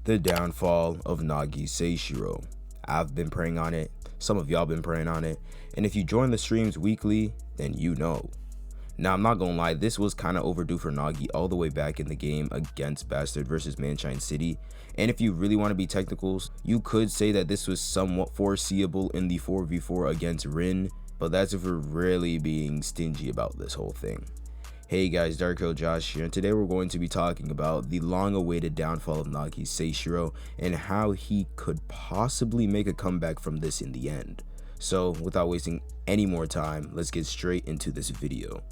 The downfall of Nagi Seishiro. I've been praying on it, some of y'all been praying on it, and if you join the streams weekly, then you know. Now, I'm not gonna lie, this was kind of overdue for Nagi all the way back in the game against Bastard versus Manshine City, and if you really want to be technicals, you could say that this was somewhat foreseeable in the 4v4 against Rin, but that's if we're really being stingy about this whole thing. Hey guys, DarkheroJosh here, and today we're going to be talking about the long-awaited downfall of Nagi Seishiro and how he could possibly make a comeback from this in the end. So without wasting any more time, let's get straight into this video.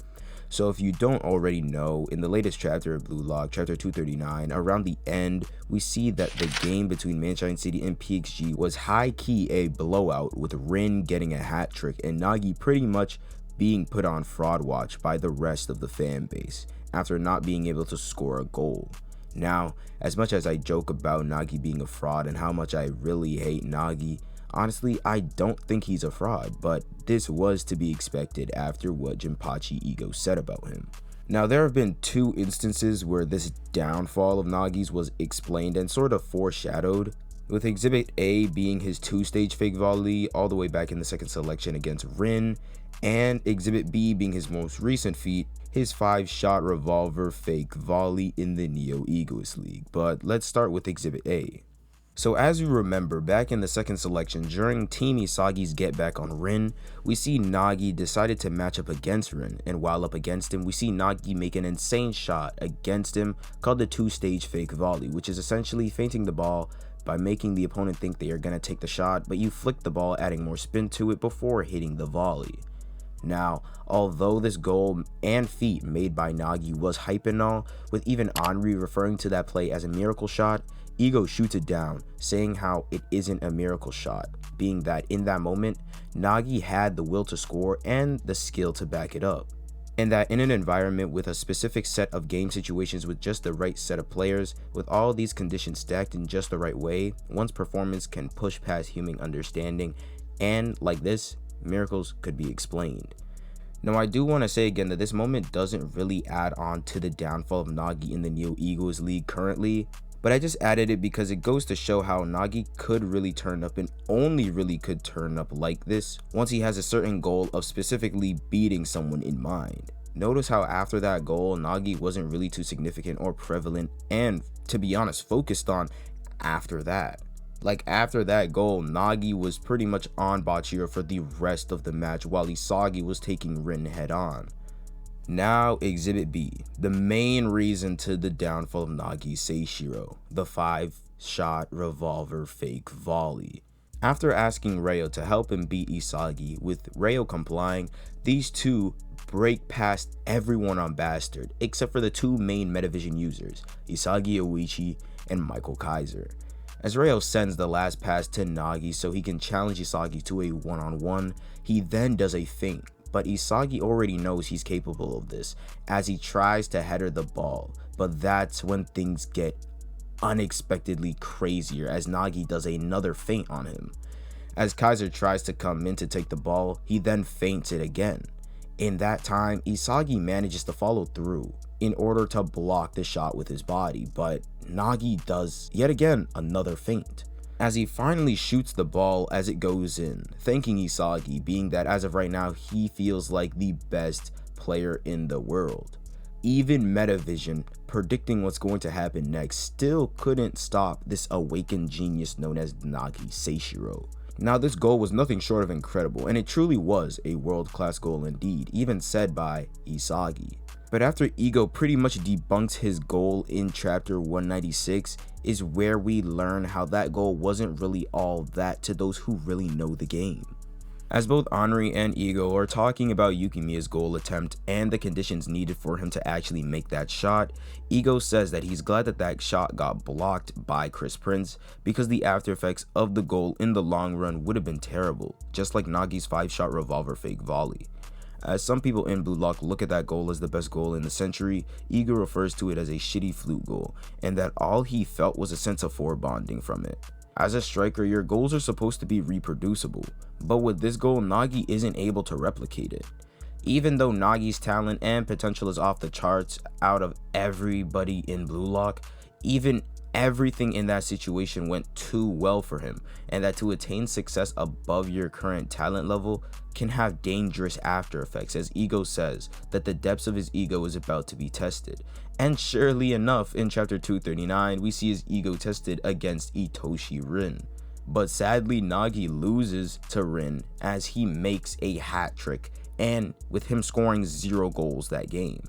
So if you don't already know, in the latest chapter of Blue Lock, chapter 239, around the end, we see that the game between Manshine City and PXG was high-key a blowout, with Rin getting a hat trick and Nagi pretty much being put on fraud watch by the rest of the fan base after not being able to score a goal. Now, as much as I joke about Nagi being a fraud and how much I really hate Nagi, honestly I don't think he's a fraud, but this was to be expected after what Jinpachi Egoist said about him. Now, there have been two instances where this downfall of Nagi's was explained and sort of foreshadowed, with Exhibit A being his 2-stage fake volley all the way back in the second selection against Rin, and Exhibit B being his most recent feat, his 5-shot revolver fake volley in the Neo Egoist League. But let's start with Exhibit A. So as you remember, back in the second selection during Team Isagi's get back on Rin, we see Nagi decided to match up against Rin, and while up against him, we see Nagi make an insane shot against him called the 2-stage fake volley, which is essentially feinting the ball by making the opponent think they are going to take the shot, but you flick the ball, adding more spin to it before hitting the volley. Now, although this goal and feat made by Nagi was hype and all, with even Henri referring to that play as a miracle shot, Ego shoots it down, saying how it isn't a miracle shot, being that in that moment, Nagi had the will to score and the skill to back it up. And that in an environment with a specific set of game situations with just the right set of players, with all these conditions stacked in just the right way, one's performance can push past human understanding, and like this, miracles could be explained. Now, I do want to say again that this moment doesn't really add on to the downfall of Nagi in the Neo Egoist League currently, but I just added it because it goes to show how Nagi could really turn up, and only really could turn up like this once he has a certain goal of specifically beating someone in mind. Notice how after that goal, Nagi wasn't really too significant or prevalent, and to be honest, focused on after that. Like after that goal, Nagi was pretty much on Bachira for the rest of the match while Isagi was taking Rin head on. Now, Exhibit B, the main reason to the downfall of Nagi Seishiro, the 5-shot revolver fake volley. After asking Ryo to help him beat Isagi, with Ryo complying, these two break past everyone on Bastard, except for the two main Metavision users, Isagi Oichi and Michael Kaiser. As Ryo sends the last pass to Nagi so he can challenge Isagi to a one-on-one, he then does a feint, but Isagi already knows he's capable of this as he tries to header the ball, but that's when things get unexpectedly crazier as Nagi does another feint on him. As Kaiser tries to come in to take the ball, he then feints it again. In that time, Isagi manages to follow through in order to block the shot with his body, but Nagi does yet again another feint as he finally shoots the ball as it goes in, thanking Isagi, being that as of right now he feels like the best player in the world. Even Metavision, predicting what's going to happen next, still couldn't stop this awakened genius known as Nagi Seishiro. Now, this goal was nothing short of incredible, and it truly was a world-class goal indeed, even said by Isagi. But after Ego pretty much debunks his goal in chapter 196 is where we learn how that goal wasn't really all that to those who really know the game. As both Henri and Ego are talking about Yukimiya's goal attempt and the conditions needed for him to actually make that shot, Ego says that he's glad that that shot got blocked by Chris Prince because the after effects of the goal in the long run would have been terrible, just like Nagi's 5-shot revolver fake volley. As some people in Blue Lock look at that goal as the best goal in the century, Ego refers to it as a shitty flute goal, and that all he felt was a sense of forebonding from it. As a striker, your goals are supposed to be reproducible, but with this goal, Nagi isn't able to replicate it. Even though Nagi's talent and potential is off the charts out of everybody in Blue Lock, even everything in that situation went too well for him, and that to attain success above your current talent level can have dangerous after effects, as Ego says that the depths of his ego is about to be tested. And surely enough, in chapter 239 we see his ego tested against Itoshi Rin. But sadly, Nagi loses to Rin as he makes a hat trick, and with him scoring 0 goals that game.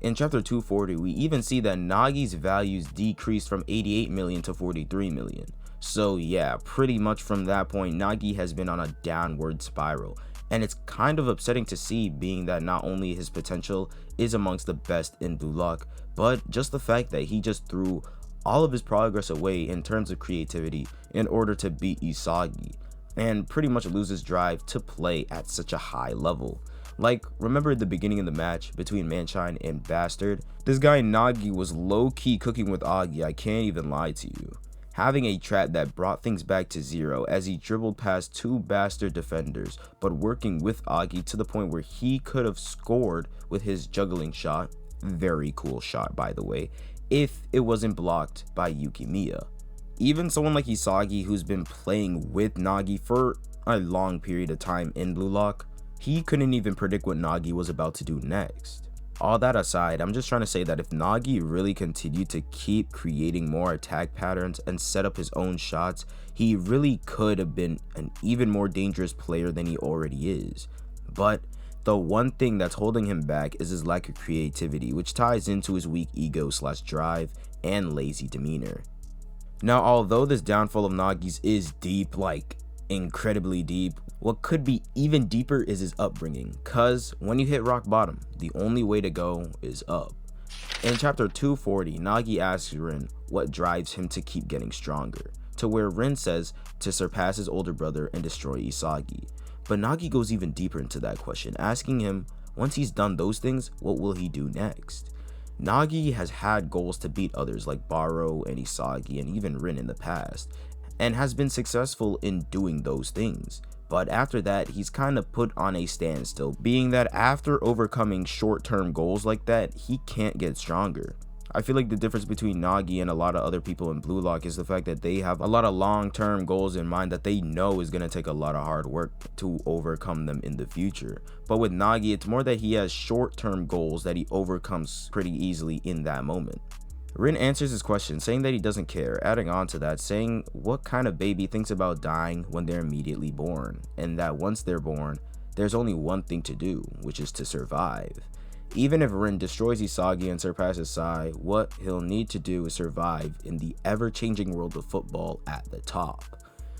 In chapter 240, we even see that Nagi's values decreased from 88 million to 43 million. So yeah, pretty much from that point, Nagi has been on a downward spiral. And it's kind of upsetting to see, being that not only his potential is amongst the best in Blue Lock, but just the fact that he just threw all of his progress away in terms of creativity in order to beat Isagi, and pretty much loses drive to play at such a high level. Like, remember at the beginning of the match between Manshine and Bastard? This guy Nagi was low-key cooking with Agi, I can't even lie to you. Having a trap that brought things back to 0 as he dribbled past 2 Bastard defenders, but working with Agi to the point where he could have scored with his juggling shot, very cool shot by the way, if it wasn't blocked by Yukimiya. Even someone like Isagi, who's been playing with Nagi for a long period of time in Blue Lock, he couldn't even predict what Nagi was about to do next. All that aside, I'm just trying to say that if Nagi really continued to keep creating more attack patterns and set up his own shots, he really could have been an even more dangerous player than he already is. But the one thing that's holding him back is his lack of creativity, which ties into his weak ego/drive and lazy demeanor. Now, although this downfall of Nagi's is deep, like incredibly deep, what could be even deeper is his upbringing, cause when you hit rock bottom, the only way to go is up. In chapter 240, Nagi asks Rin what drives him to keep getting stronger, to where Rin says to surpass his older brother and destroy Isagi. But Nagi goes even deeper into that question, asking him, once he's done those things, what will he do next? Nagi has had goals to beat others like Baro and Isagi and even Rin in the past, and has been successful in doing those things. But after that, he's kind of put on a standstill, being that after overcoming short-term goals like that, he can't get stronger. I feel like the difference between Nagi and a lot of other people in Blue Lock is the fact that they have a lot of long-term goals in mind that they know is going to take a lot of hard work to overcome them in the future. But with Nagi, it's more that he has short-term goals that he overcomes pretty easily in that moment. Rin answers his question, saying that he doesn't care, adding on to that, saying what kind of baby thinks about dying when they're immediately born, and that once they're born, there's only one thing to do, which is to survive. Even if Rin destroys Isagi and surpasses Sai, what he'll need to do is survive in the ever-changing world of football at the top.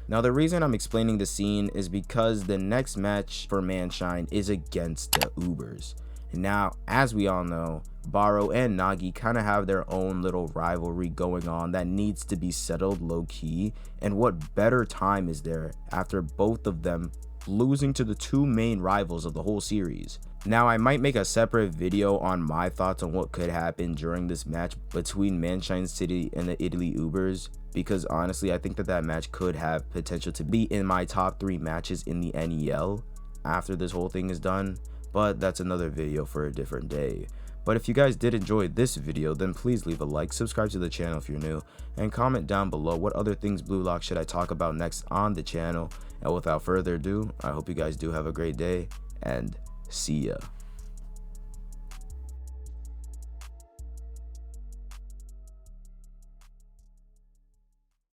Now, the reason I'm explaining the scene is because the next match for Manshine is against the Ubers. Now, as we all know, Baro and Nagi kind of have their own little rivalry going on that needs to be settled low-key, and what better time is there after both of them losing to the 2 main rivals of the whole series. Now, I might make a separate video on my thoughts on what could happen during this match between Manshine City and the Italy Ubers, because honestly, I think that match could have potential to be in my top 3 matches in the NEL after this whole thing is done, but that's another video for a different day. But if you guys did enjoy this video, then please leave a like, subscribe to the channel if you're new, and comment down below what other things Blue Lock should I talk about next on the channel. And without further ado, I hope you guys do have a great day, and see ya.